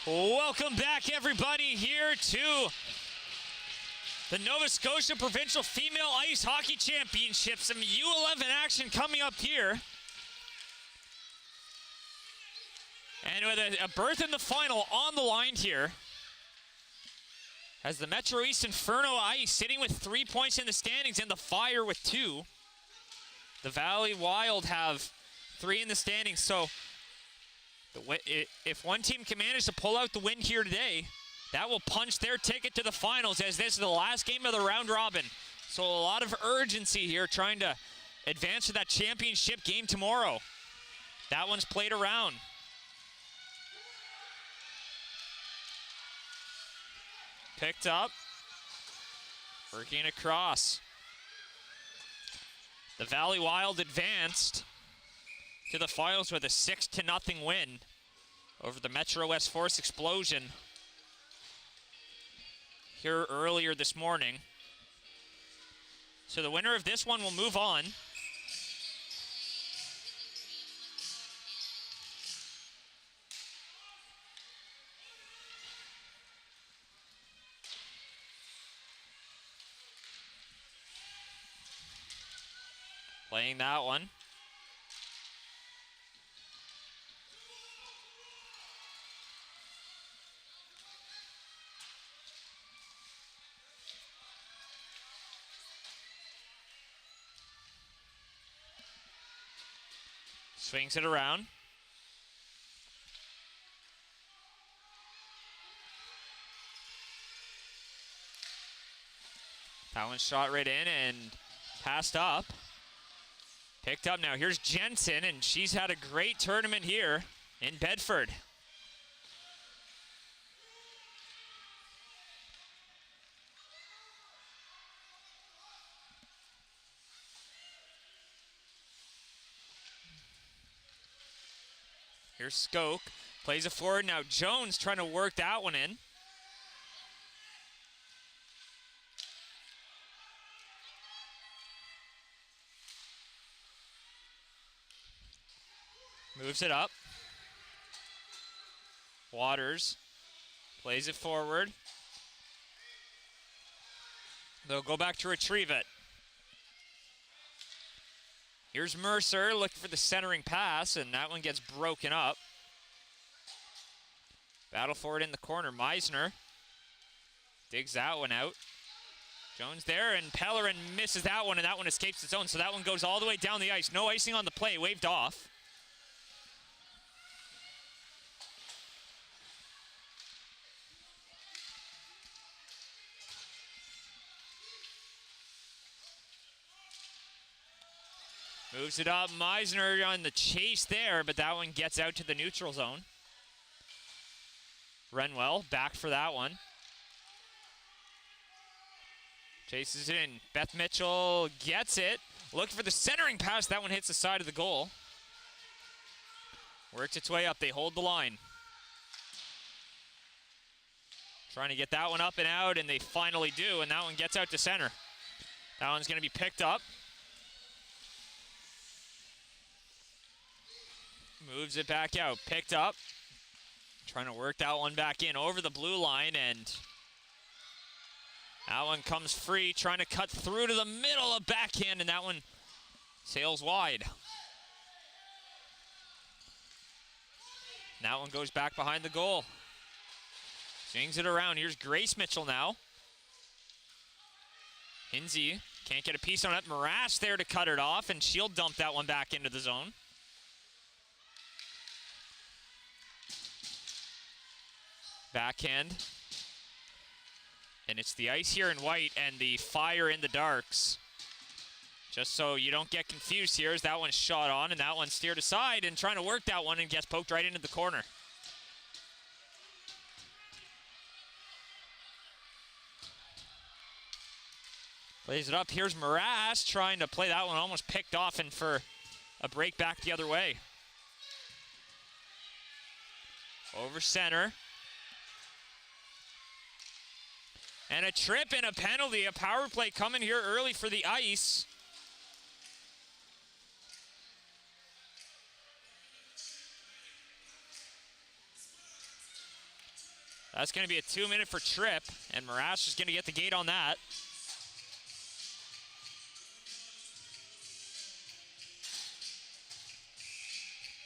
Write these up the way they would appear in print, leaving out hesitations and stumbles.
Welcome back, everybody, here to the Nova Scotia Provincial Female Ice Hockey Championship. Some U11 action coming up here. And with a berth in the final on the line here, as the Metro East Inferno Ice sitting with 3 points in the standings and the Fire with 2. The Valley Wild have 3 in the standings, so if one team can manage to pull out the win here today, that will punch their ticket to the finals, as this is the last game of the round robin. So a lot of urgency here trying to advance to that championship game tomorrow. That one's played around. Picked up, working across. The Valley Wild advanced to the finals with a 6-0 win over the Metro West Force Explosion here earlier this morning. So the winner of this one will move on. Playing that one. Swings it around. That one shot right in and passed up. Picked up now. Here's Jensen, and she's had a great tournament here in Bedford. Here's Skoke. Plays it forward. Now Jones trying to work that one in. Moves it up. Waters plays it forward. They'll go back to retrieve it. Here's Mercer looking for the centering pass, and that one gets broken up. Battle for it in the corner. Meisner digs that one out. Jones there, and Pellerin misses that one, and that one escapes the zone, so that one goes all the way down the ice. No icing on the play, waved off. Moves it up. Meisner on the chase there, but that one gets out to the neutral zone. Renwell back for that one. Chases it in. Beth Mitchell gets it. Looking for the centering pass. That one hits the side of the goal. Works its way up. They hold the line. Trying to get that one up and out, and they finally do, and that one gets out to center. That one's going to be picked up. Moves it back out, picked up. Trying to work that one back in over the blue line, and that one comes free, trying to cut through to the middle of backhand, and that one sails wide. And that one goes back behind the goal. Swings it around. Here's Grace Mitchell now. Hinsey can't get a piece on it. Morass there to cut it off, and she'll dump that one back into the zone. Backhand. And it's the ice here in white and the Fire in the darks. Just so you don't get confused here, as that one's shot on and that one's steered aside, and trying to work that one and gets poked right into the corner. Plays it up. Here's Morass trying to play that one, almost picked off, and for a break back the other way. Over center. And a trip and a penalty, a power play coming here early for the Ice. That's going to be a 2-minute for trip, and Marash is going to get the gate on that.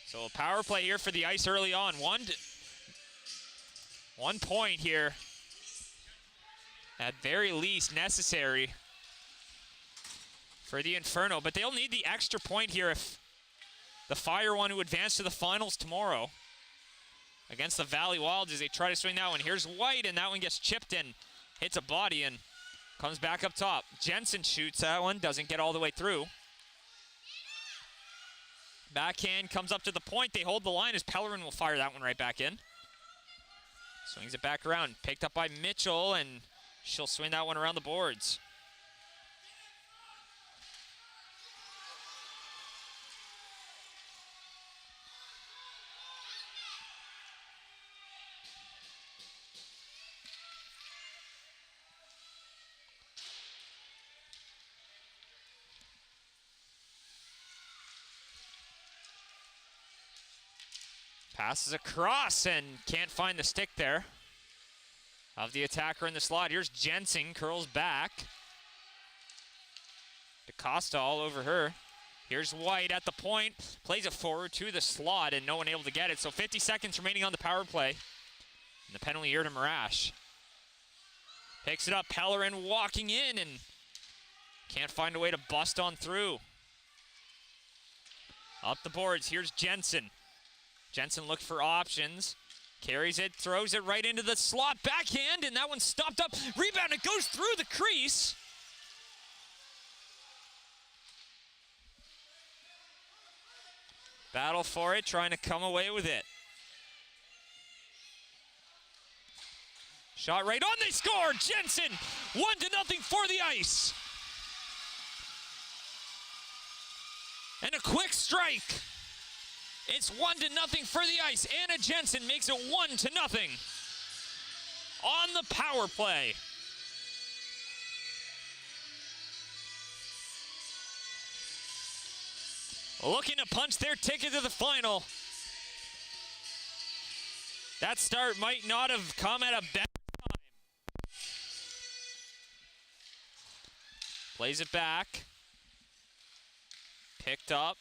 So a power play here for the Ice early on. 1 point here, at very least necessary for the Inferno, but they'll need the extra point here if the Fire want to advance to the finals tomorrow against the Valley Wilds as they try to swing that one. Here's White, and that one gets chipped in, hits a body, and comes back up top. Jensen shoots that one, doesn't get all the way through. Backhand comes up to the point. They hold the line as Pellerin will fire that one right back in. Swings it back around, picked up by Mitchell, and she'll swing that one around the boards. Passes across and can't find the stick there of the attacker in the slot. Here's Jensen, curls back. DaCosta all over her. Here's White at the point, plays it forward to the slot, and no one able to get it. So 50 seconds remaining on the power play. And the penalty here to Marash. Picks it up, Pellerin walking in and can't find a way to bust on through. Up the boards, here's Jensen. Jensen looked for options, carries it, throws it right into the slot, backhand, and that one's stopped up. Rebound, it goes through the crease. Battle for it, trying to come away with it. Shot right on, they score! Jensen, 1-0 for the Ice. And a quick strike. It's 1-0 for the Ice. Anna Jensen makes it 1-0 on the power play. Looking to punch their ticket to the final. That start might not have come at a bad time. Plays it back. Picked up.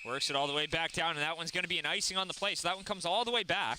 Works it all the way back down, and that one's going to be an icing on the play. So that one comes all the way back.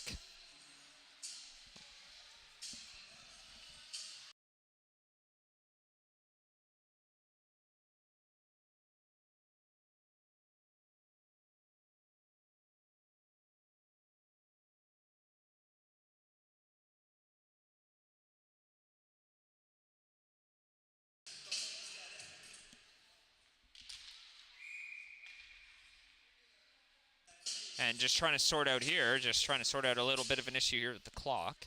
And just trying to sort out here, just trying to sort out a little bit of an issue here with the clock.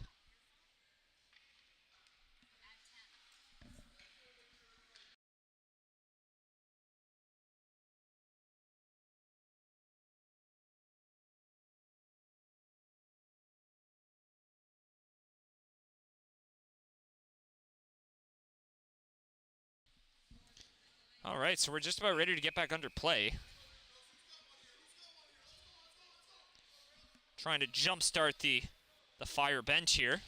All right, so we're just about ready to get back under play. Trying to jumpstart the Fire bench here.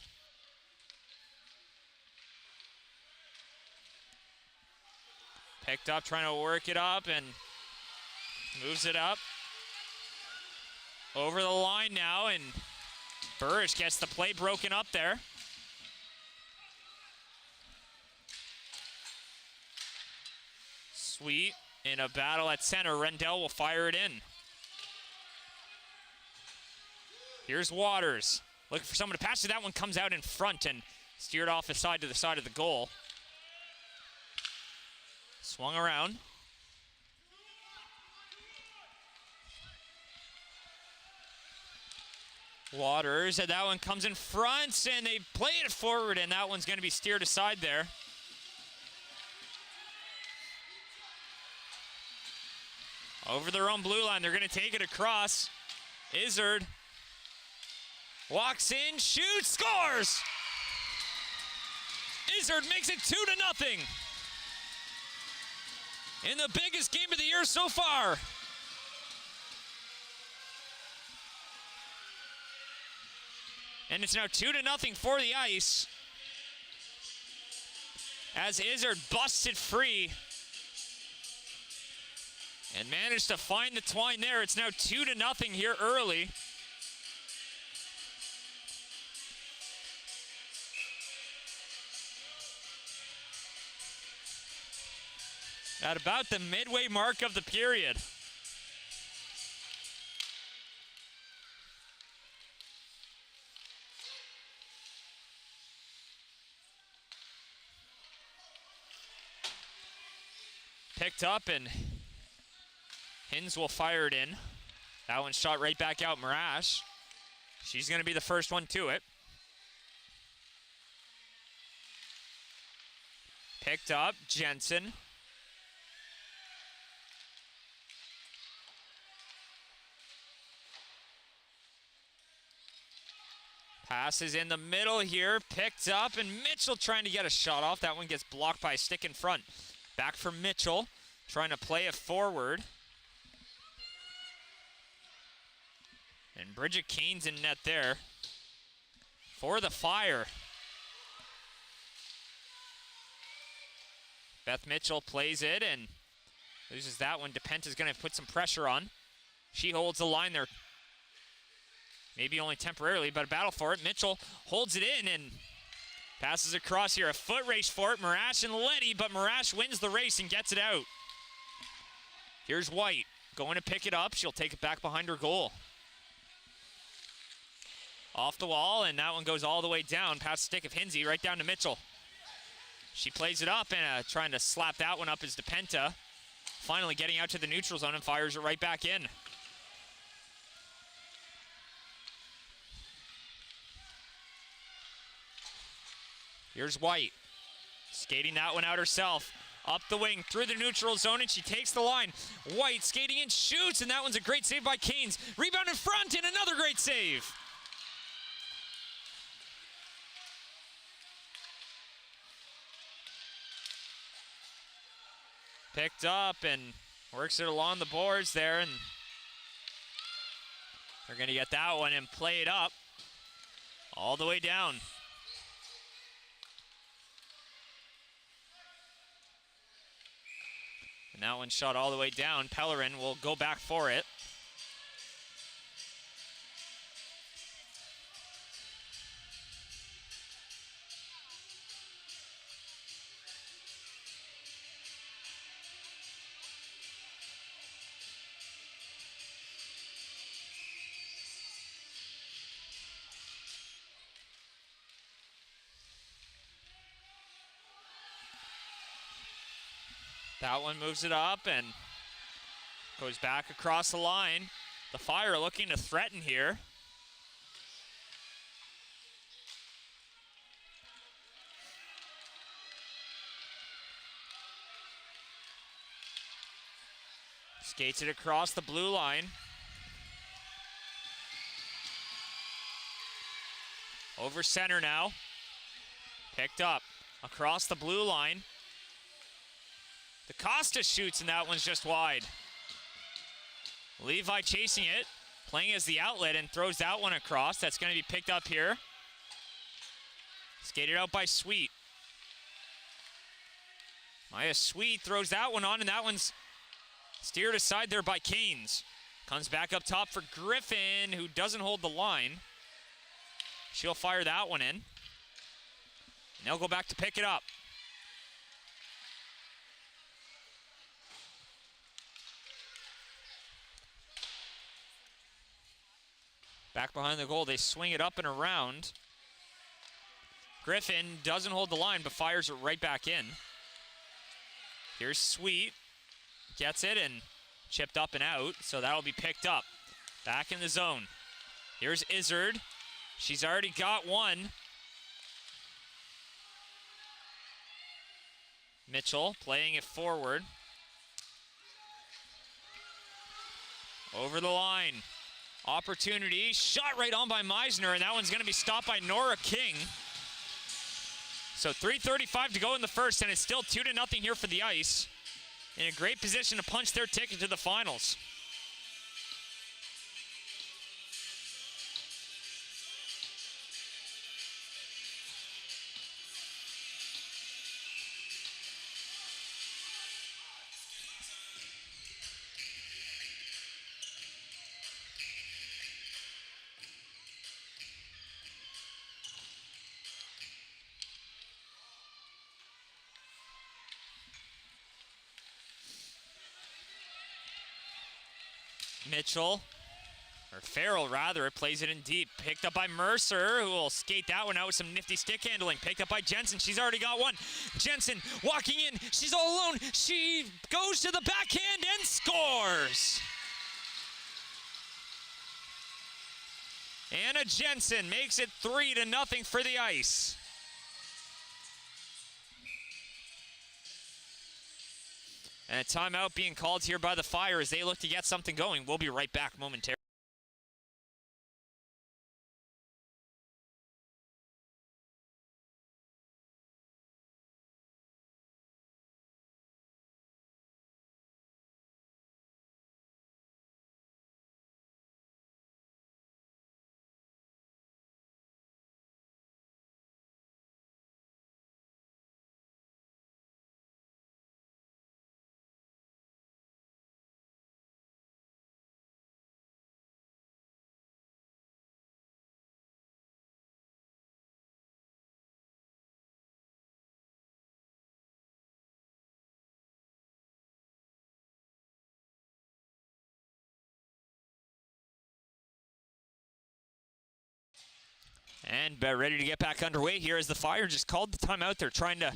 Picked up, trying to work it up, and moves it up. Over the line now, and Burrish gets the play broken up there. Sweet in a battle at center. Rendell will fire it in. Here's Waters, looking for someone to pass to. That one comes out in front and steered off the side to the side of the goal. Swung around. Waters, and that one comes in front, and they play it forward, and that one's going to be steered aside there. Over their own blue line, they're going to take it across. Izzard walks in, shoots, scores! Izzard makes it 2-0. In the biggest game of the year so far. And it's now 2-0 for the Ice. As Izzard busted free and managed to find the twine there. It's now 2-0 here early. At about the midway mark of the period. Picked up and Hins will fire it in. That one shot right back out Marash. She's going to be the first one to it. Picked up Jensen. Passes in the middle here, picked up, and Mitchell trying to get a shot off. That one gets blocked by a stick in front. Back for Mitchell, trying to play it forward. And Bridget Kane's in net there for the Fire. Beth Mitchell plays it and loses that one. DePenta's going to put some pressure on. She holds the line there. Maybe only temporarily, but a battle for it. Mitchell holds it in and passes across here. A foot race for it. Marash and Letty, but Marash wins the race and gets it out. Here's White going to pick it up. She'll take it back behind her goal. Off the wall, and that one goes all the way down past the stick of Hinsey, right down to Mitchell. She plays it up and trying to slap that one up is DePenta. Finally getting out to the neutral zone and fires it right back in. Here's White, skating that one out herself. Up the wing, through the neutral zone, and she takes the line. White skating in, shoots, and that one's a great save by Canes. Rebound in front, and another great save. Picked up and works it along the boards there, and they're going to get that one and play it up all the way down. And that one shot all the way down. Pellerin will go back for it. That one moves it up and goes back across the line. The Fire looking to threaten here. Skates it across the blue line. Over center now. Picked up across the blue line. DaCosta shoots, and that one's just wide. Levi chasing it, playing as the outlet, and throws that one across. That's going to be picked up here. Skated out by Sweet. Maya Sweet throws that one on, and that one's steered aside there by Canes. Comes back up top for Griffin, who doesn't hold the line. She'll fire that one in. And they'll go back to pick it up. Back behind the goal, they swing it up and around. Griffin doesn't hold the line, but fires it right back in. Here's Sweet. Gets it and chipped up and out, so that'll be picked up. Back in the zone. Here's Izzard. She's already got one. Mitchell playing it forward. Over the line. Opportunity, shot right on by Meisner, and that one's going to be stopped by Nora King. So 3:35 to go in the first, and it's still 2-0 here for the Ice. In a great position to punch their ticket to the finals. Mitchell, or Farrell rather, plays it in deep. Picked up by Mercer, who will skate that one out with some nifty stick handling. Picked up by Jensen. She's already got one. Jensen walking in. She's all alone. She goes to the backhand and scores. Anna Jensen makes it 3-0 for the Ice. And a timeout being called here by the Fire as they look to get something going. We'll be right back momentarily. And ready to get back underway here as the Fire just called the timeout. They're trying to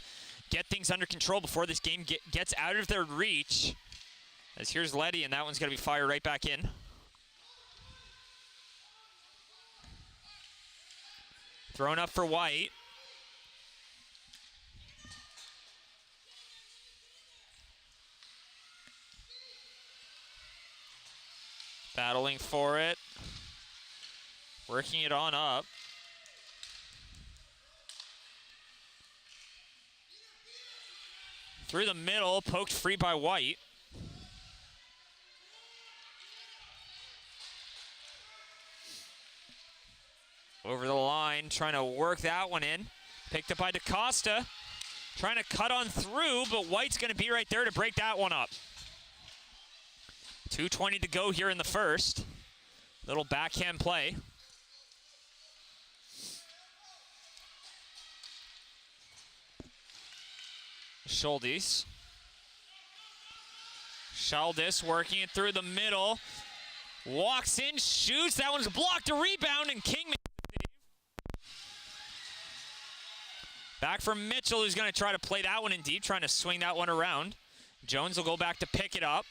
get things under control before this game gets out of their reach. As here's Letty, and that one's going to be fired right back in. Thrown up for White. Battling for it. Working it on up. Through the middle, poked free by White. Over the line, trying to work that one in. Picked up by DaCosta. Trying to cut on through, but White's going to be right there to break that one up. 2:20 to go here in the first. Little backhand play. Schuldes. Schuldes working it through the middle. Walks in, shoots. That one's blocked, a rebound, and King makes the save. Back from Mitchell, who's going to try to play that one in deep, trying to swing that one around. Jones will go back to pick it up.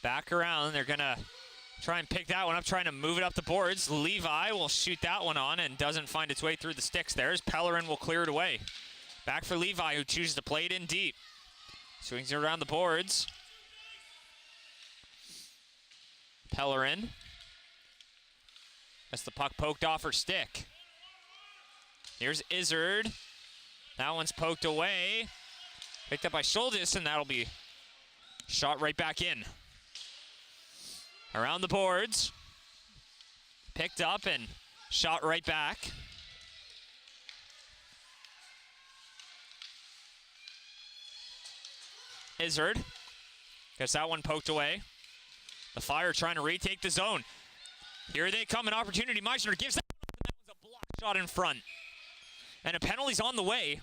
Back around, they're going to try and pick that one up, trying to move it up the boards. Levi will shoot that one on and doesn't find its way through the sticks there as Pellerin will clear it away. Back for Levi, who chooses to play it in deep. Swings it around the boards. Pellerin. That's the puck poked off her stick. Here's Izzard. That one's poked away. Picked up by Schuldes, and that'll be shot right back in. Around the boards. Picked up and shot right back. Izzard gets that one poked away. The Fire trying to retake the zone. Here they come, an opportunity. Meisner gives that one, and that one's a block shot in front. And a penalty's on the way.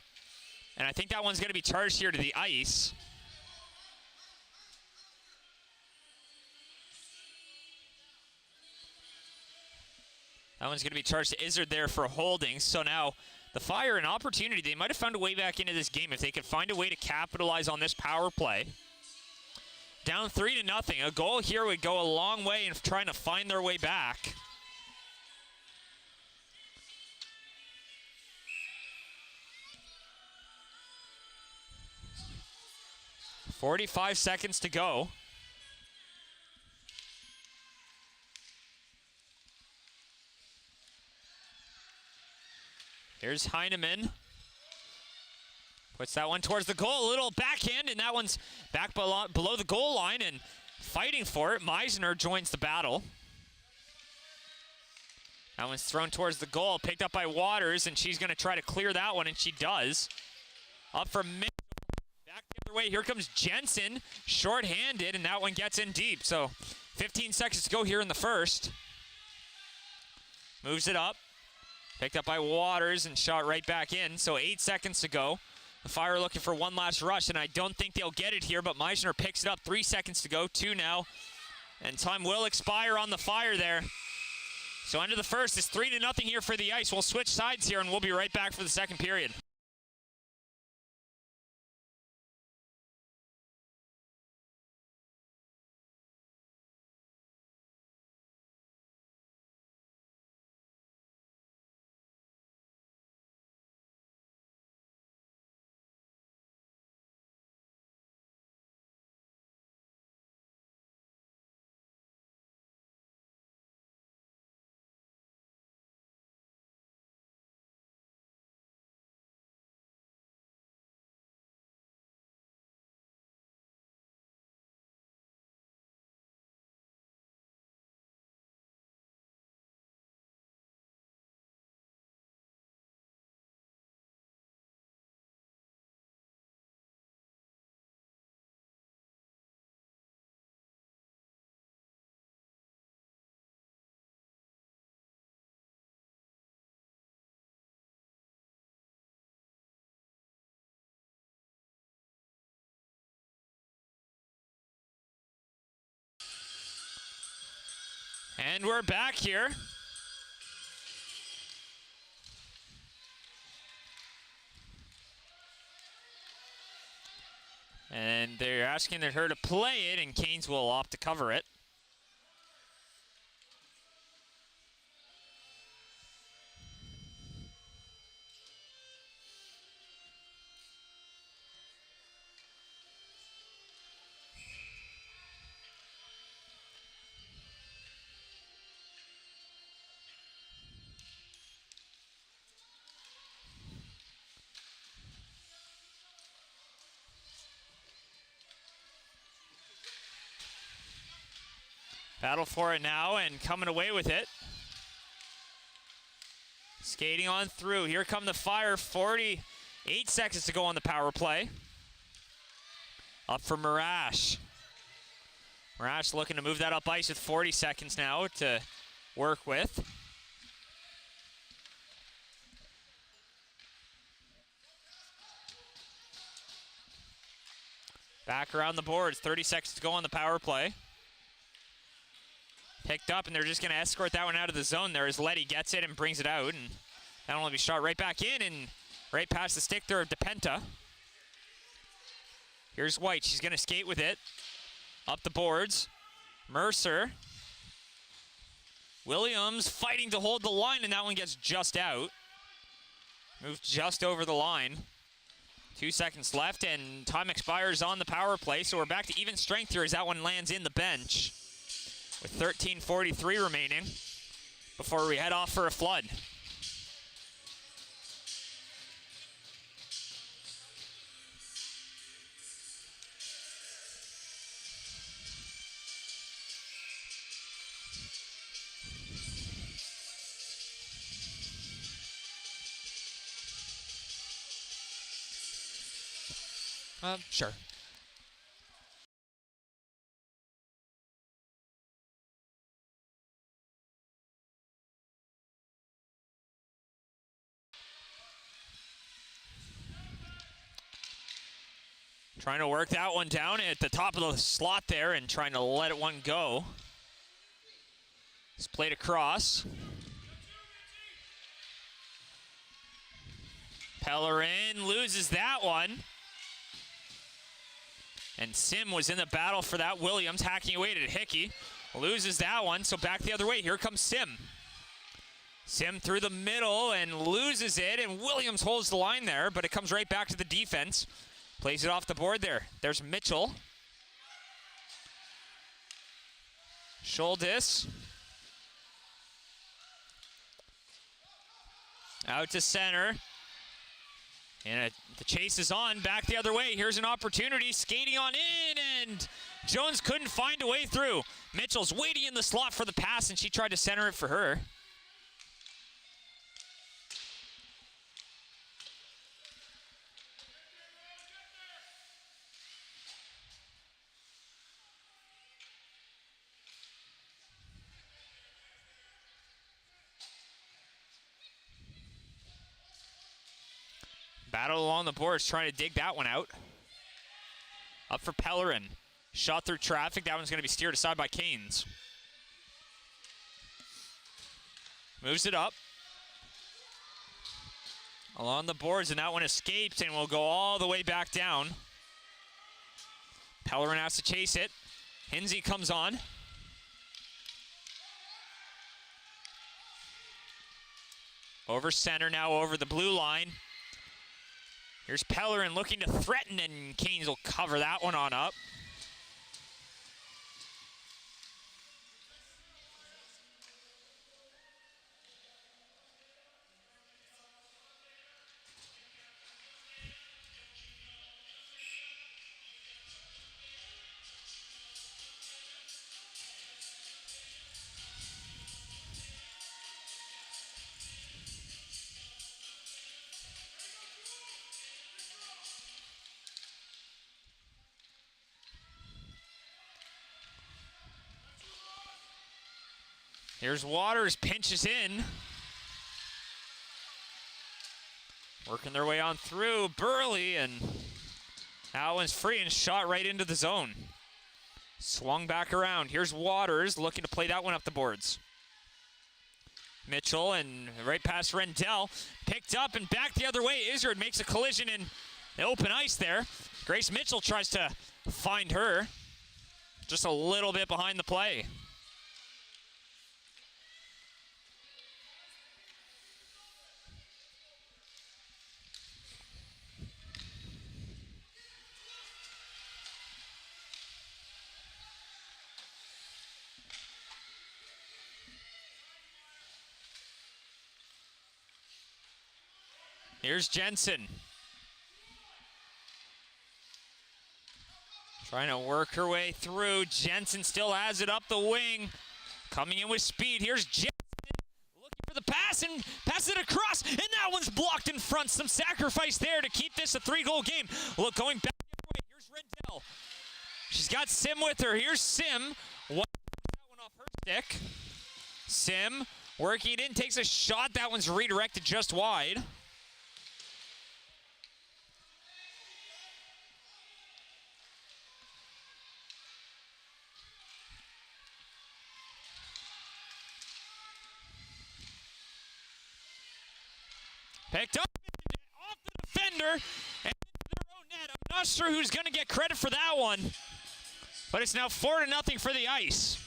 And I think that one's going to be charged here to the ice. That one's going to be charged to Izzard there for holding. So now the Fire, an opportunity. They might have found a way back into this game if they could find a way to capitalize on this power play. Down 3-0. A goal here would go a long way in trying to find their way back. .45 seconds to go. Here's Heineman. Puts that one towards the goal. A little backhand, and that one's back below the goal line and fighting for it. Meisner joins the battle. That one's thrown towards the goal, picked up by Waters, and she's going to try to clear that one, and she does. Up for Mitchell. Back the other way. Here comes Jensen, short-handed, and that one gets in deep. So 15 seconds to go here in the first. Moves it up. Picked up by Waters and shot right back in. So 8 seconds to go. The Fire looking for one last rush, and I don't think they'll get it here, but Meisner picks it up. 3 seconds to go, 2 now. And time will expire on the Fire there. So end of the first, it's 3-0 here for the Ice. We'll switch sides here, and we'll be right back for the second period. And we're back here. And they're asking her to play it, and Canes will opt to cover it. Battle for it now, and coming away with it. Skating on through. Here come the Fire. 48 seconds to go on the power play. Up for Marash. Marash looking to move that up ice with 40 seconds now to work with. Back around the boards. 30 seconds to go on the power play. Picked up, and they're just going to escort that one out of the zone there as Letty gets it and brings it out. And that'll only be shot right back in and right past the stick there of DePenta. Here's White. She's going to skate with it. Up the boards. Mercer. Williams fighting to hold the line, and that one gets just out. Moved just over the line. 2 seconds left, and time expires on the power play, so we're back to even strength here as that one lands in the bench. With 13:43 remaining before we head off for a flood. Sure. Trying to work that one down at the top of the slot there and trying to let one go. It's played across. Pellerin loses that one. And Sim was in the battle for that. Williams hacking away to Hickey. Loses that one, so back the other way. Here comes Sim. Sim through the middle and loses it, and Williams holds the line there, but it comes right back to the defense. Plays it off the board there. There's Mitchell. Schuldis. Out to center. And the chase is on. Back the other way. Here's an opportunity. Skating on in, and Jones couldn't find a way through. Mitchell's waiting in the slot for the pass, and she tried to center it for her. Battle along the boards, trying to dig that one out. Up for Pellerin. Shot through traffic. That one's going to be steered aside by Canes. Moves it up. Along the boards, and that one escapes and will go all the way back down. Pellerin has to chase it. Hinsey comes on. Over center now, over the blue line. Here's Pellerin looking to threaten, and Canes will cover that one on up. Here's Waters, pinches in. Working their way on through. Burley, and that one's free and shot right into the zone. Swung back around. Here's Waters looking to play that one up the boards. Mitchell, and right past Rendell. Picked up and back the other way. Izzard makes a collision in the open ice there. Grace Mitchell tries to find her. Just a little bit behind the play. Here's Jensen. Trying to work her way through. Jensen still has it up the wing. Coming in with speed. Here's Jensen looking for the pass and passes it across. And that one's blocked in front. Some sacrifice there to keep this a 3-goal game. Look, going back the other way. Here's Rendell. She's got Sim with her. Here's Sim. That one off her stick. Sim working it in. Takes a shot. That one's redirected just wide. Picked up off the defender and into their own net. I'm not sure who's going to get credit for that one, but it's now 4-0 for the Ice.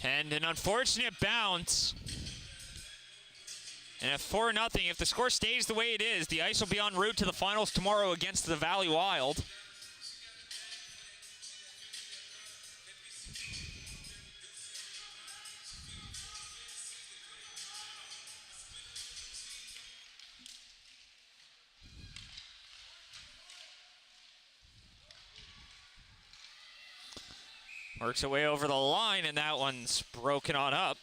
And an unfortunate bounce. And at 4-0, if the score stays the way it is, the Ice will be en route to the finals tomorrow against the Valley Wild. Works away over the line, and that one's broken on up.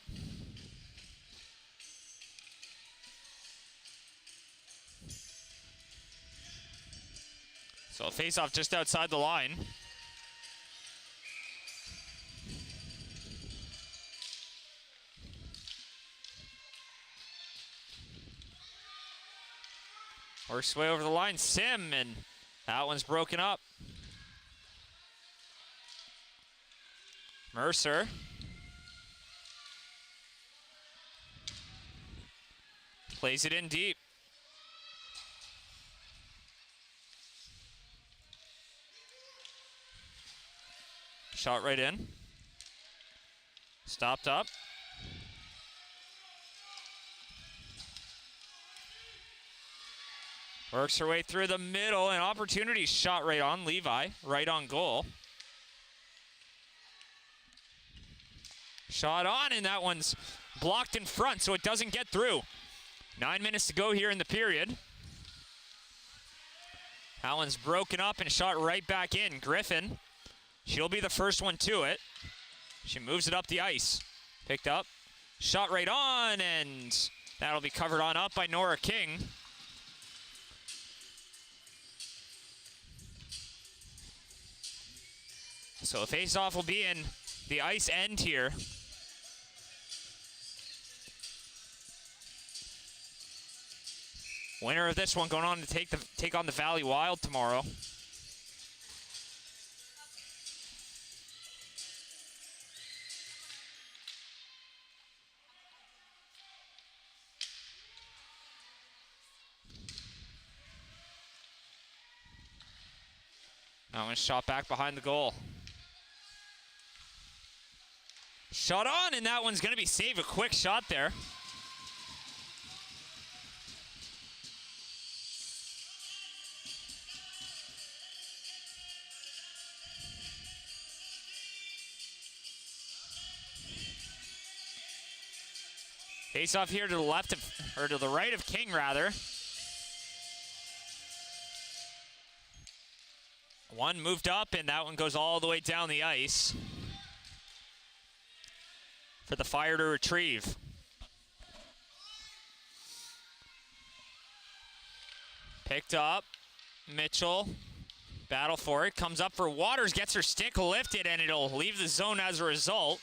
So a face-off just outside the line. Works way over the line, Sim, and that one's broken up. Mercer. Plays it in deep. Shot right in. Stopped up. Works her way through the middle, and opportunity shot right on Levi, right on goal. Shot on, and that one's blocked in front, so it doesn't get through. 9 minutes to go here in the period. That one's broken up and shot right back in. Griffin, she'll be the first one to it. She moves it up the ice. Picked up, shot right on, and that'll be covered on up by Nora King. So a face-off will be in the ice end here. Winner of this one going on to take on the Valley Wild tomorrow. That one shot back behind the goal. Shot on, and that one's going to be saved. A quick shot there. Face off here to the left of, or to the right of King, rather. One moved up, and that one goes all the way down the ice for the Fire to retrieve. Picked up. Mitchell. Battle for it. Comes up for Waters. Gets her stick lifted, and it'll leave the zone as a result.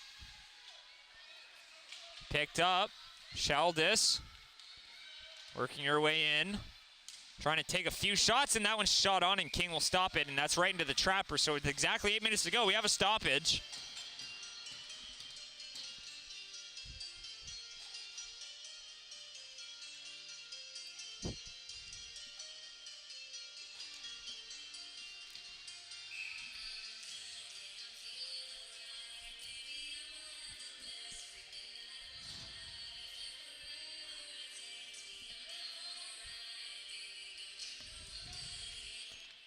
Picked up. Sheldis. Working her way in. Trying to take a few shots, and that one's shot on, and King will stop it, and that's right into the trapper. So with exactly 8 minutes to go, we have a stoppage.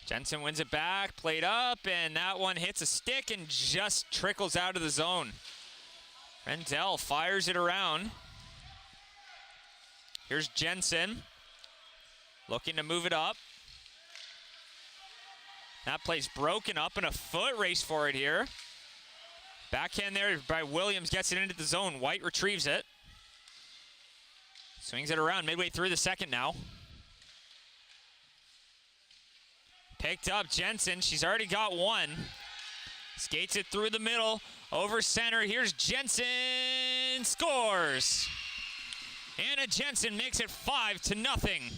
Jensen wins it back, played up, and that one hits a stick and just trickles out of the zone. Rendell fires it around. Here's Jensen, looking to move it up. That play's broken up, and a foot race for it here. Backhand there by Williams, gets it into the zone. White retrieves it. Swings it around midway through the second now. Picked up Jensen, she's already got one. Skates it through the middle, over center. Here's Jensen, scores. Anna Jensen makes it 5-0.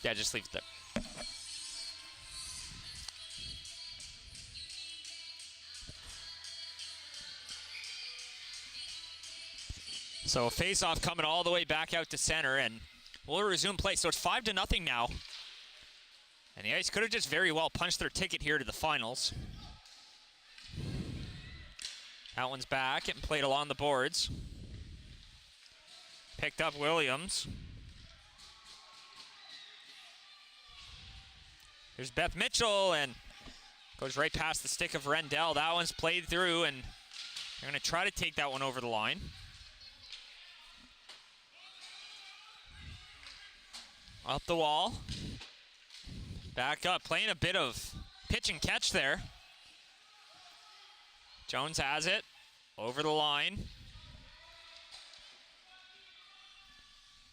Yeah, just leave it there. So a face-off coming all the way back out to center, and we'll resume play. So it's 5-0 now. And the Ice could have just very well punched their ticket here to the finals. That one's back and played along the boards. Picked up Williams. Here's Beth Mitchell, and goes right past the stick of Rendell. That one's played through, and they're going to try to take that one over the line. Up the wall. Back up, playing a bit of pitch and catch there. Jones has it, over the line.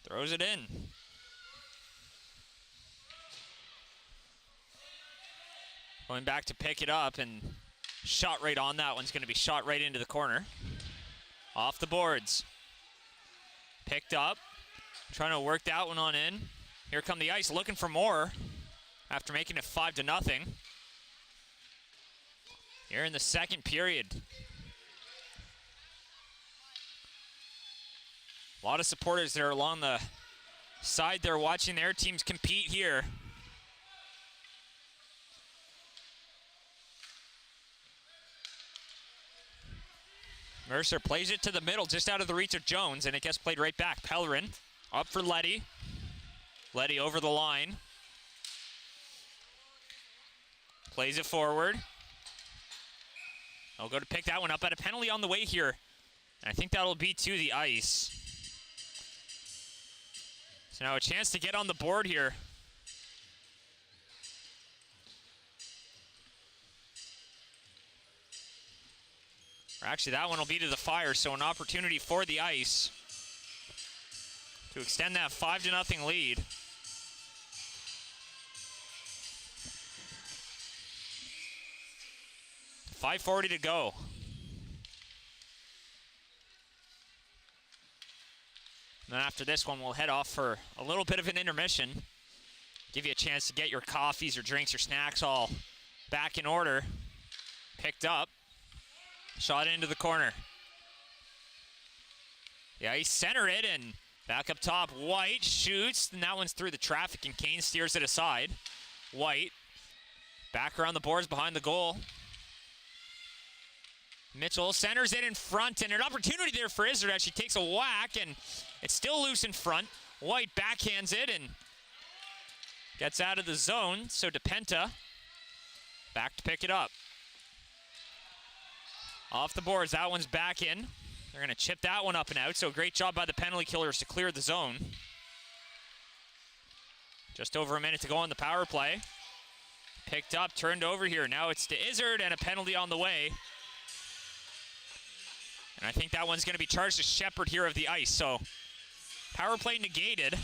Throws it in. Going back to pick it up, and shot right on that one's going to be shot right into the corner. Off the boards. Picked up. Trying to work that one on in. Here come the Ice looking for more after making it 5-0. Here in the second period. A lot of supporters there along the side there watching their teams compete here. Mercer plays it to the middle, just out of the reach of Jones, and it gets played right back. Pellerin up for Letty. Letty over the line. Plays it forward. I'll go to pick that one up at a penalty on the way here. And I think that'll be to the Ice. So now a chance to get on the board here. Or actually, that one will be to the Fire, so an opportunity for the Ice to extend that 5-0 lead. .540 to go. And then after this one, we'll head off for a little bit of an intermission. Give you a chance to get your coffees, your drinks, your snacks all back in order. Picked up. Shot into the corner. Yeah, he centered it, and back up top, White shoots, and that one's through the traffic, and Kane steers it aside. White back around the boards behind the goal. Mitchell centers it in front, and an opportunity there for Izzard as she takes a whack, and it's still loose in front. White backhands it and gets out of the zone, so DePenta back to pick it up. Off the boards, that one's back in. They're going to chip that one up and out, so great job by the penalty killers to clear the zone. Just over a minute to go on the power play. Picked up, turned over here. Now it's to Izzard, and a penalty on the way. And I think that one's going to be charged to Shepherd here of the Ice, so power play negated.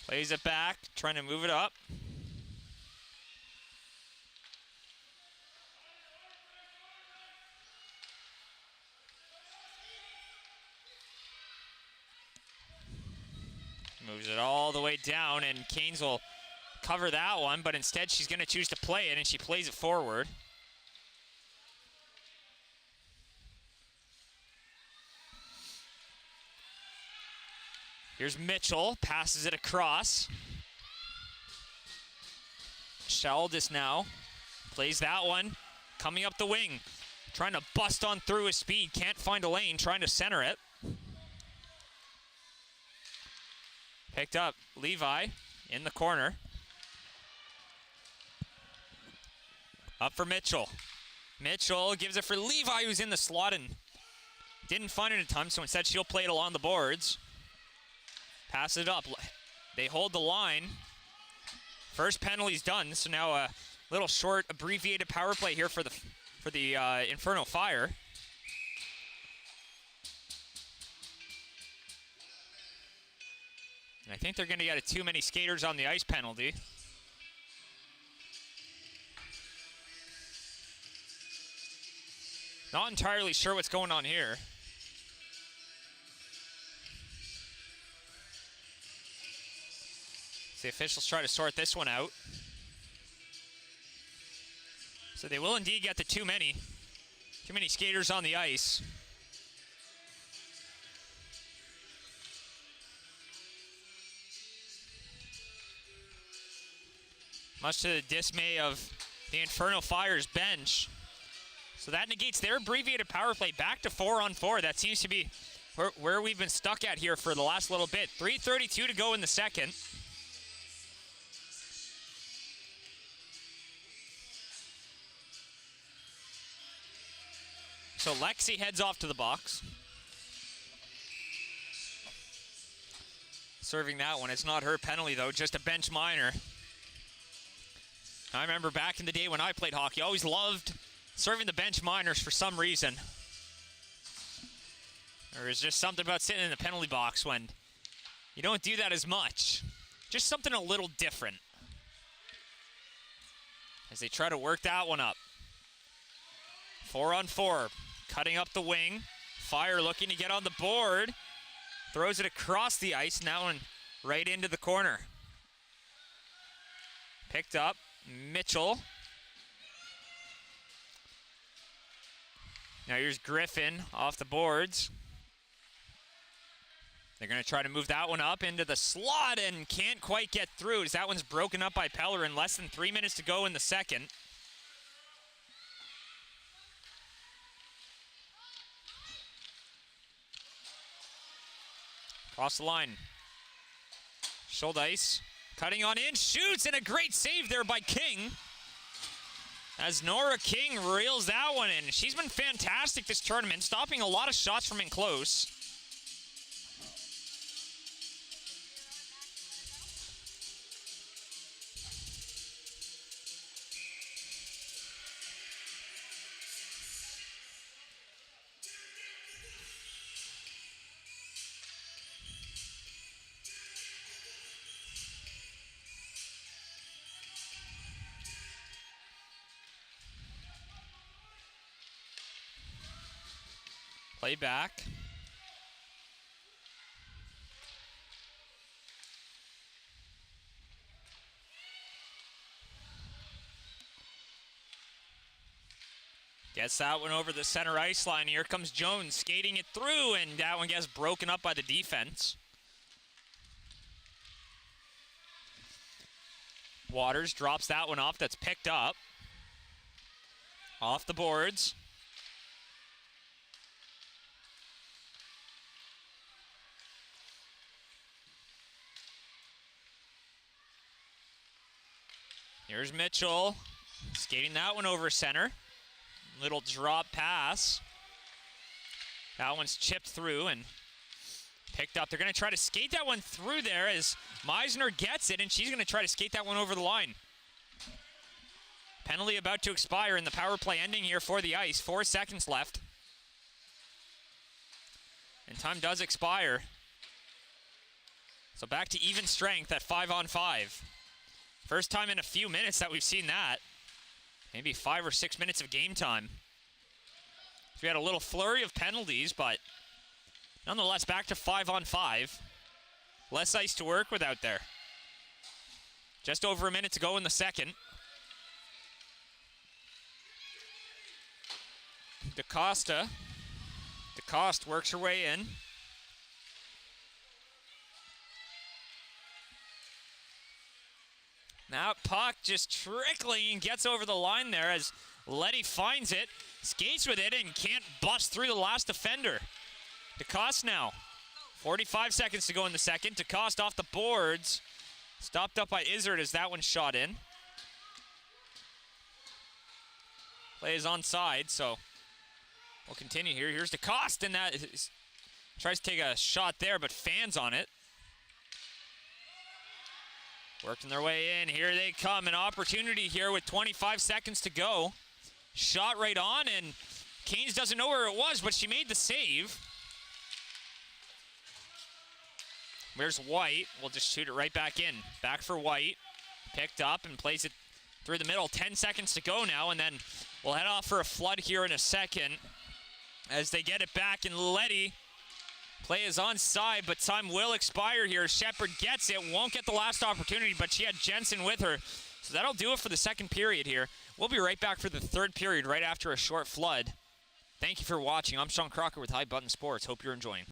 Plays it back, trying to move it up. Moves it all the way down, and Canes will cover that one, but instead she's going to choose to play it, and she plays it forward. Here's Mitchell, passes it across. Sheldis now plays that one, coming up the wing, trying to bust on through his speed, can't find a lane, trying to center it. Picked up Levi in the corner. Up for Mitchell. Mitchell gives it for Levi, who's in the slot and didn't find it in time, so instead she'll play it along the boards. Pass it up. They hold the line. First penalty's done, so now a little short, abbreviated power play here for the Inferno Fire. And I think they're going to get a too many skaters on the ice penalty. Not entirely sure what's going on here. The officials try to sort this one out. So they will indeed get the too many skaters on the ice. Much to the dismay of the Inferno Fire's bench. So that negates their abbreviated power play back to 4-on-4. That seems to be where we've been stuck at here for the last little bit. 3:32 to go in the second. So Lexi heads off to the box. Serving that one. It's not her penalty, though, just a bench minor. I remember back in the day when I played hockey, I always loved serving the bench minors for some reason. There was just something about sitting in the penalty box when you don't do that as much. Just something a little different. As they try to work that one up. 4-on-4. Cutting up the wing. Fire looking to get on the board. Throws it across the ice. And that one right into the corner. Picked up. Mitchell. Now here's Griffin off the boards. They're going to try to move that one up into the slot and can't quite get through as that one's broken up by Pellerin. Less than 3 minutes to go in the second. Cross the line. Schuldice cutting on in, shoots, and a great save there by King. As Nora King reels that one in. She's been fantastic this tournament, stopping a lot of shots from in close. Play back. Gets that one over the center ice line. Here comes Jones skating it through, and that one gets broken up by the defense. Waters drops that one off. That's picked up. Off the boards. Here's Mitchell, skating that one over center. Little drop pass. That one's chipped through and picked up. They're going to try to skate that one through there as Meisner gets it, and she's going to try to skate that one over the line. Penalty about to expire, and the power play ending here for the Ice. 4 seconds left. And time does expire. So back to even strength at 5-on-5. First time in a few minutes that we've seen that. Maybe 5 or 6 minutes of game time. So we had a little flurry of penalties, but nonetheless back to 5-on-5. Less ice to work with out there. Just over a minute to go in the second. DeCoste works her way in. Now puck just trickling and gets over the line there as Letty finds it, skates with it, and can't bust through the last defender. DeCoste now. 45 seconds to go in the second. DeCoste off the boards. Stopped up by Izzard as that one shot in. Play is onside, so we'll continue here. Here's DeCoste, and that tries to take a shot there, but fans on it. Working their way in. Here they come. An opportunity here with 25 seconds to go. Shot right on, and Keynes doesn't know where it was, but she made the save. Where's White? We'll just shoot it right back in. Back for White. Picked up and plays it through the middle. 10 seconds to go now, and then we'll head off for a flood here in a second as they get it back, and Letty. Play is onside, but time will expire here. Shepard gets it, won't get the last opportunity, but she had Jensen with her. So that'll do it for the second period here. We'll be right back for the third period right after a short flood. Thank you for watching. I'm Sean Crocker with High Button Sports. Hope you're enjoying.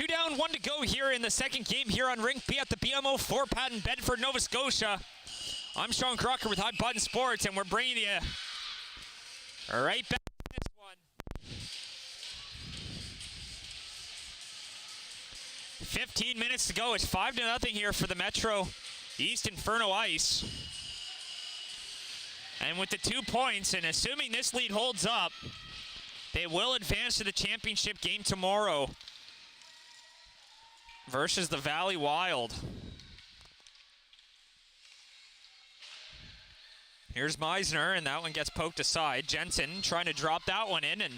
down, 1 to go here in the second game here on Rink B at the BMO 4-pad in Bedford, Nova Scotia. I'm Sean Crocker with Hot Button Sports, and we're bringing you right back to this one. 15 minutes to go. It's 5-0 here for the Metro East Inferno Ice. And with the 2 points, and assuming this lead holds up, they will advance to the championship game tomorrow versus the Valley Wild. Here's Meisner, and that one gets poked aside. Jensen trying to drop that one in, and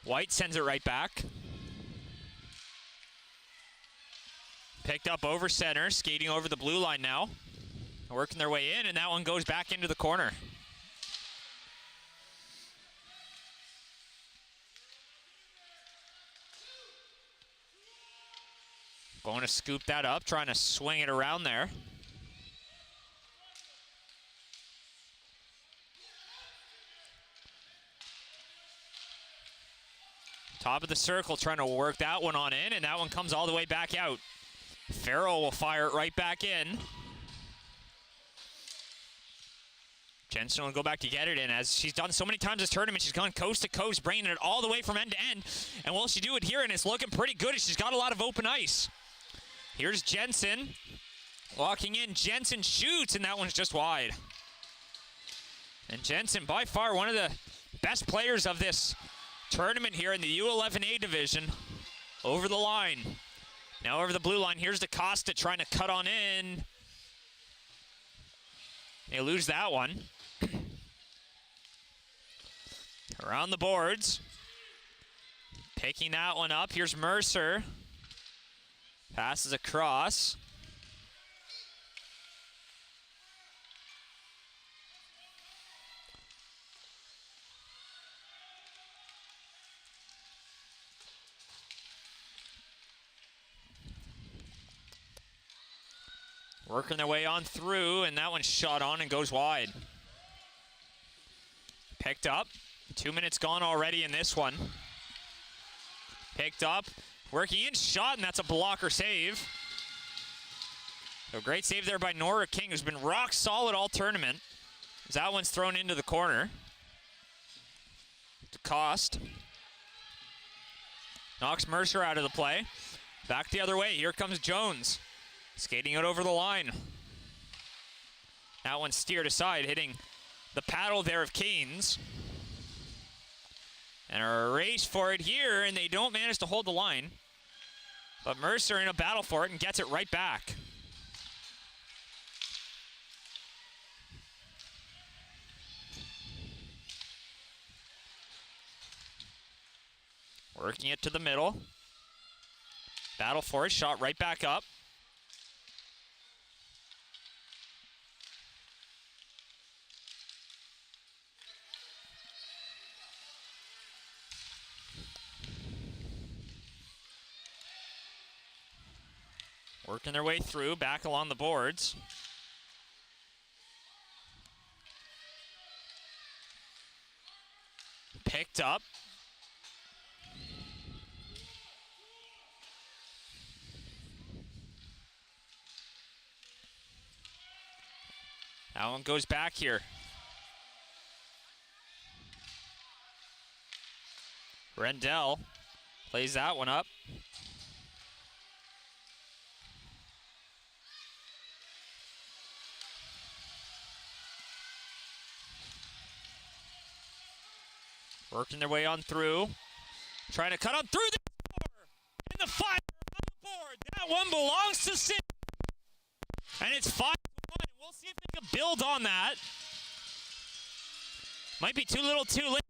White sends it right back. Picked up over center, skating over the blue line now. Working their way in, and that one goes back into the corner. Going to scoop that up, trying to swing it around there. Top of the circle, trying to work that one on in, and that one comes all the way back out. Farrell will fire it right back in. Jensen will go back to get it in. As she's done so many times this tournament, she's gone coast to coast, bringing it all the way from end to end. And will she do it here? And it's looking pretty good. She's got a lot of open ice. Here's Jensen. Walking in, Jensen shoots, and that one's just wide. And Jensen, by far, one of the best players of this tournament here in the U11A division. Over the line. Now over the blue line, here's DaCosta trying to cut on in. They lose that one. Around the boards. Picking that one up. Here's Mercer. Passes across. Working their way on through, and that one's shot on and goes wide. Picked up. 2 minutes gone already in this one. Picked up. Working in, shot, and that's a blocker save. So great save there by Nora King, who's been rock solid all tournament. As that one's thrown into the corner. To Cost. Knocks Mercer out of the play. Back the other way. Here comes Jones. Skating it over the line. That one steered aside, hitting the paddle there of Canes. And a race for it here, and they don't manage to hold the line. But Mercer in a battle for it and gets it right back. Working it to the middle. Battle for it, shot right back up. Working their way through, back along the boards. Picked up. That one goes back here. Rendell plays that one up. Working their way on through. Trying to cut on through the door. And the fire on the board. That one belongs to Sid. And it's 5-1. We'll see if they can build on that. Might be too little too late.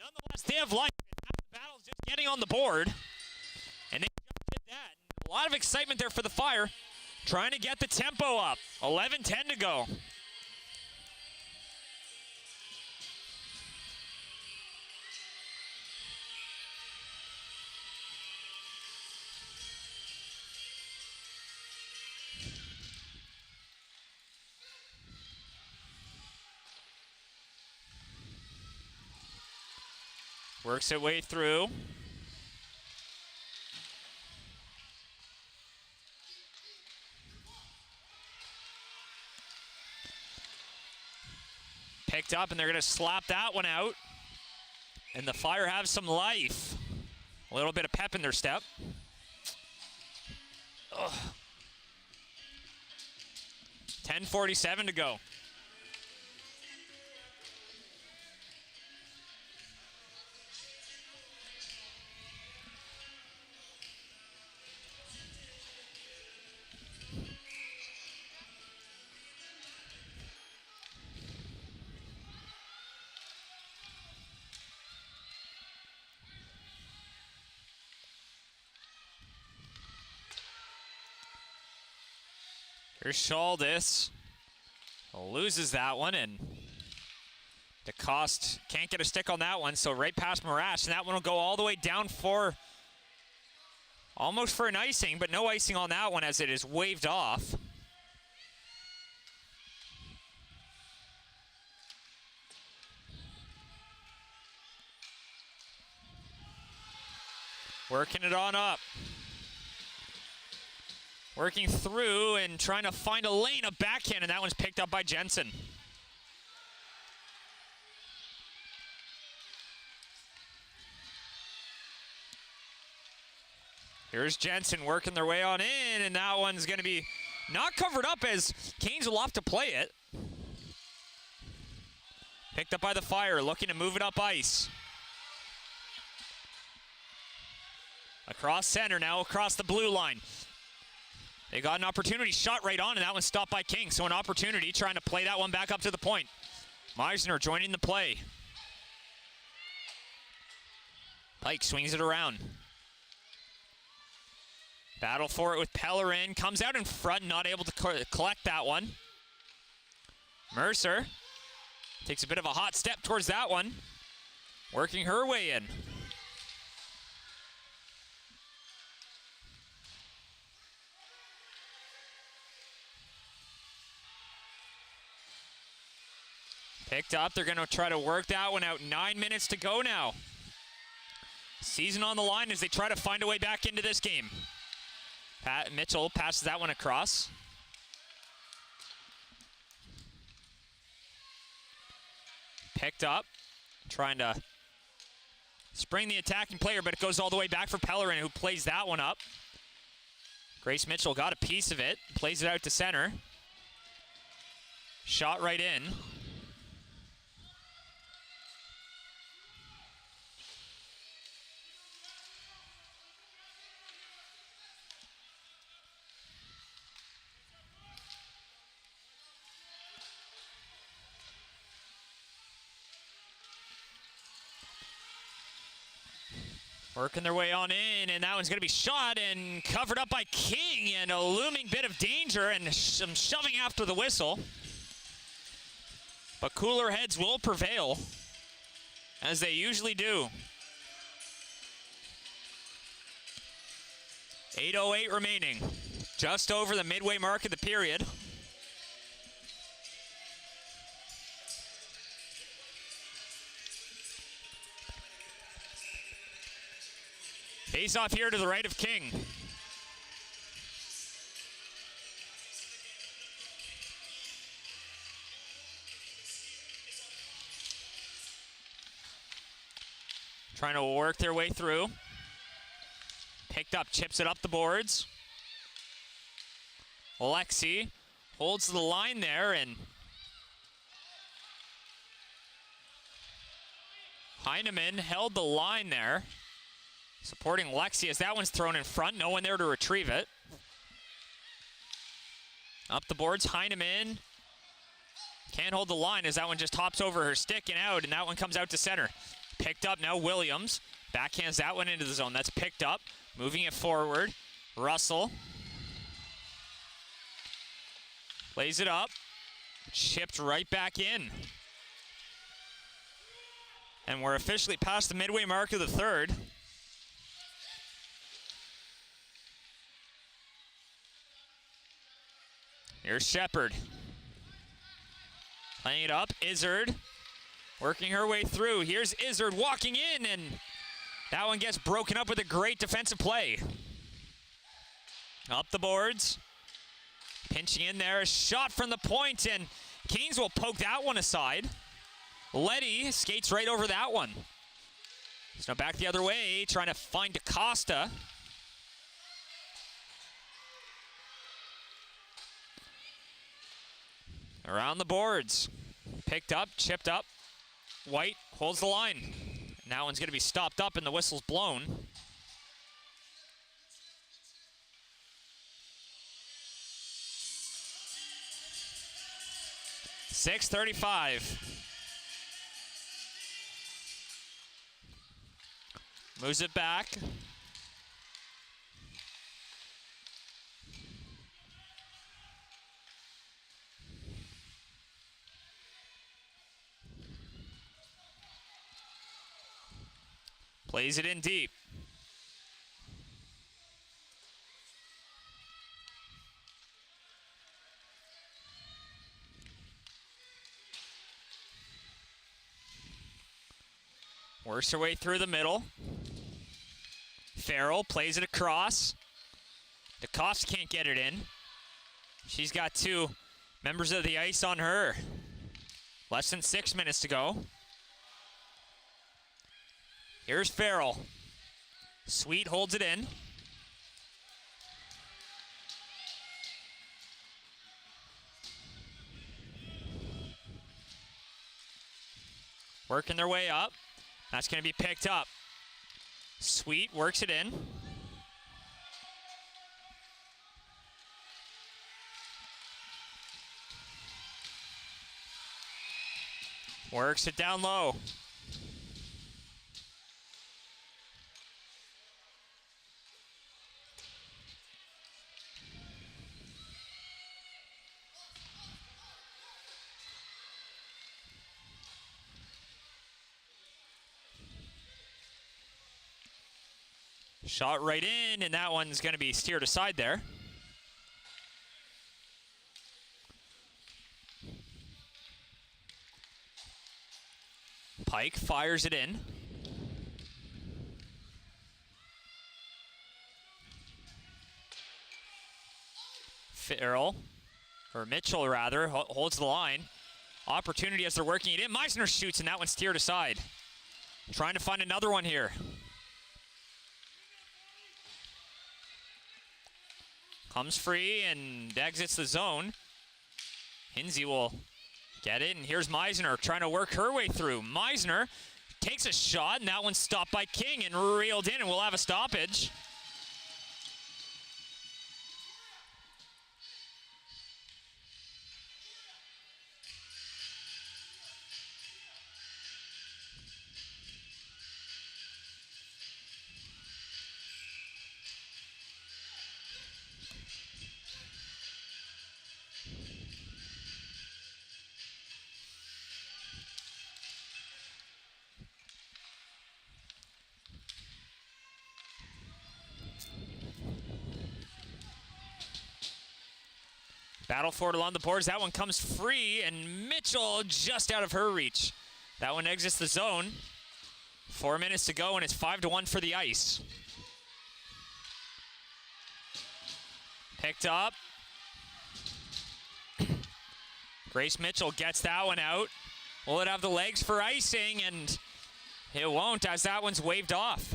Nonetheless, they have life. Half the battle's just getting on the board. And they just did that. And a lot of excitement there for the Fire. Trying to get the tempo up. 11-10 to go. Works its way through. Picked up, and they're going to slap that one out. And the Fire have some life. A little bit of pep in their step. Ugh. 10:47 to go. Here's Shaldis. Loses that one, and DeCoste can't get a stick on that one, so right past Marash, and that one will go all the way down for almost for an icing, but no icing on that one as it is waved off. Working it on up. Working through and trying to find a lane, a backhand, and that one's picked up by Jensen. Here's Jensen working their way on in, and that one's going to be not covered up as Canes will have to play it. Picked up by the Fire, looking to move it up ice. Across center, now across the blue line. They got an opportunity, shot right on, and that one's stopped by King. So an opportunity, trying to play that one back up to the point. Meisner joining the play. Pike swings it around. Battle for it with Pellerin. Comes out in front, not able to collect that one. Mercer takes a bit of a hot step towards that one. Working her way in. Picked up, they're gonna try to work that one out. 9 minutes to go now. Season on the line as they try to find a way back into this game. Pat Mitchell passes that one across. Picked up, trying to spring the attacking player, but it goes all the way back for Pellerin, who plays that one up. Grace Mitchell got a piece of it, plays it out to center. Shot right in. Working their way on in, and that one's going to be shot and covered up by King, and a looming bit of danger and some shoving after the whistle. But cooler heads will prevail, as they usually do. 8:08 remaining, just over the midway mark of the period. Face off here to the right of King. Trying to work their way through. Picked up, chips it up the boards. Alexi holds the line there, and Heineman held the line there. Supporting Lexi as that one's thrown in front. No one there to retrieve it. Up the boards, Heineman. Can't hold the line as that one just hops over her stick and out, and that one comes out to center. Picked up now, Williams. Backhands that one into the zone. That's picked up. Moving it forward. Russell. Plays it up. Chipped right back in. And we're officially past the midway mark of the third. Here's Shepard. Playing it up, Izzard. Working her way through. Here's Izzard walking in, and that one gets broken up with a great defensive play. Up the boards. Pinching in there, a shot from the point, and Canes will poke that one aside. Letty skates right over that one. So now back the other way, trying to find DaCosta. Around the boards. Picked up, chipped up. White holds the line. And that one's going to be stopped up and the whistle's blown. .635. Moves it back. Plays it in deep. Works her way through the middle. Farrell plays it across. DaCosta can't get it in. She's got two members of the ice on her. Less than 6 minutes to go. Here's Farrell. Sweet holds it in. Working their way up. That's going to be picked up. Sweet works it in. Works it down low. Shot right in, and that one's going to be steered aside there. Pike fires it in. Farrell, or Mitchell rather, holds the line. Opportunity as they're working it in. Meisner shoots, and that one's steered aside. Trying to find another one here. Comes free and exits the zone. Hinsey will get it, and here's Meisner trying to work her way through. Meisner takes a shot, and that one's stopped by King and reeled in, and we'll have a stoppage. Battle for it along the boards. That one comes free, and Mitchell just out of her reach. That one exits the zone. 4 minutes to go, and it's 5-1 for the Ice. Picked up. Grace Mitchell gets that one out. Will it have the legs for icing? And it won't, as that one's waved off.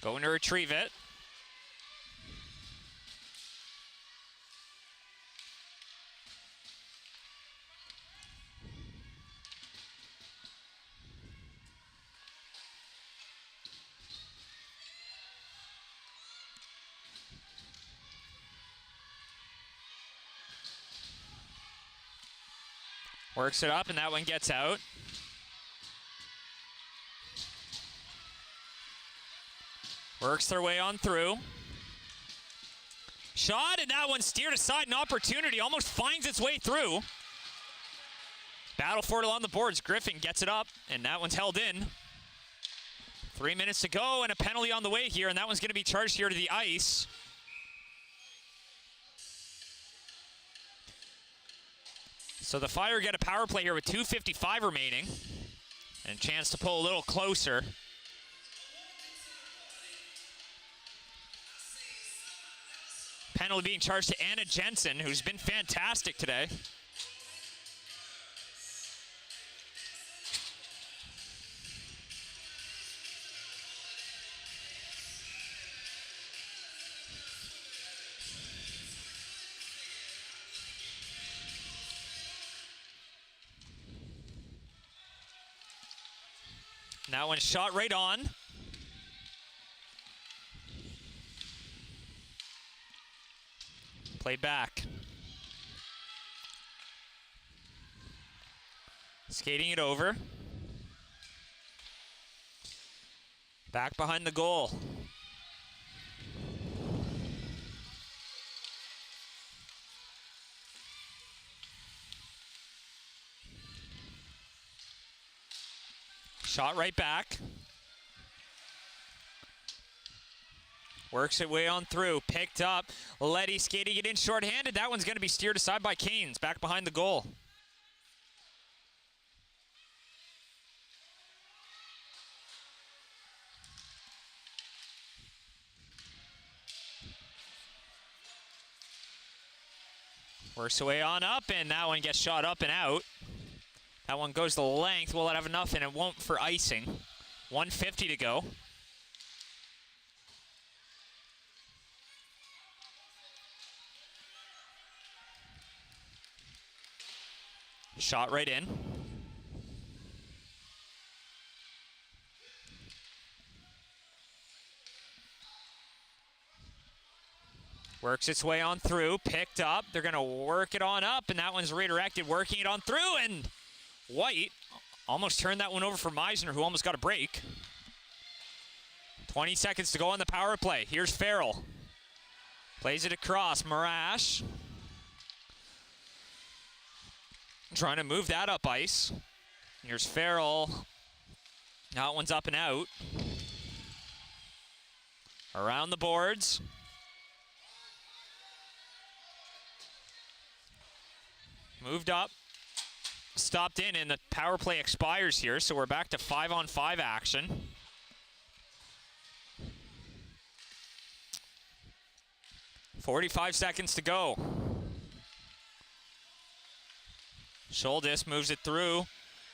Going to retrieve it. Works it up, and that one gets out. Works their way on through. Shot, and that one steered aside. An opportunity, almost finds its way through. Battle for it along the boards. Griffin gets it up, and that one's held in. 3 minutes to go, and a penalty on the way here, and that one's going to be charged here to the ice. So the Fire get a power play here with 2:55 remaining. And a chance to pull a little closer. Penalty being charged to Anna Jensen, who's been fantastic today. That one shot right on. Played back. Skating it over. Back behind the goal. Shot right back. Works it way on through. Picked up. Letty skating it in shorthanded. That one's going to be steered aside by Canes. Back behind the goal. Works away on up, and that one gets shot up and out. That one goes the length. Will it have enough? And it won't for icing. 1:50 to go. Shot right in. Works its way on through, picked up. They're going to work it on up, and that one's redirected, working it on through, and White almost turned that one over for Meisner, who almost got a break. 20 seconds to go on the power play. Here's Farrell. Plays it across. Marash trying to move that up ice. Here's Farrell. That one's up and out. Around the boards. Moved up. Stopped in, and the power play expires here, so we're back to 5-on-5 action. .45 seconds to go. Schuldis moves it through.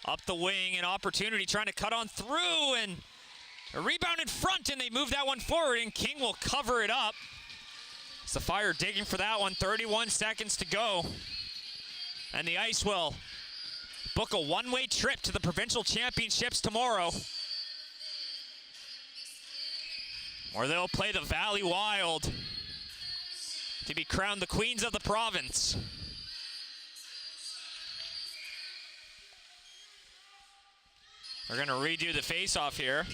Up the wing, an opportunity trying to cut on through, and a rebound in front, and they move that one forward, and King will cover it up. It's the Fire digging for that one. 31 seconds to go. And the Ice will book a one-way trip to the provincial championships tomorrow, where they'll play the Valley Wild to be crowned the queens of the province. We're going to redo the face-off here.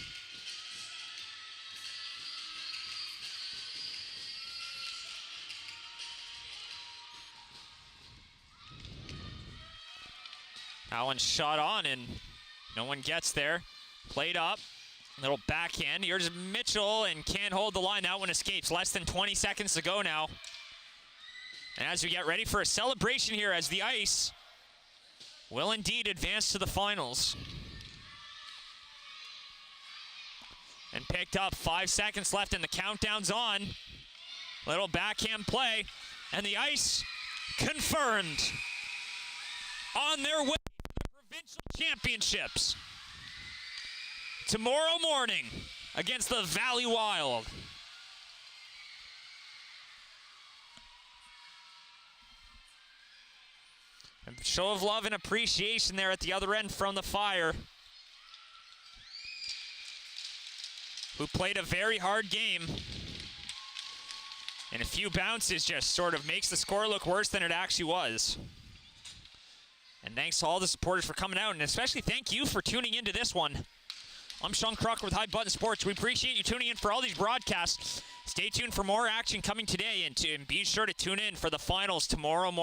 That one's shot on, and no one gets there. Played up. Little backhand. Here's Mitchell, and can't hold the line. That one escapes. Less than 20 seconds to go now. And as we get ready for a celebration here, as the Ice will indeed advance to the finals. And picked up. 5 seconds left, and the countdown's on. Little backhand play, and the Ice confirmed on their way to the provincial championships tomorrow morning against the Valley Wild. A show of love and appreciation there at the other end from the Fire, who played a very hard game. And a few bounces just sort of makes the score look worse than it actually was. And thanks to all the supporters for coming out, and especially thank you for tuning into this one. I'm Sean Crocker with High Button Sports. We appreciate you tuning in for all these broadcasts. Stay tuned for more action coming today, and be sure to tune in for the finals tomorrow morning.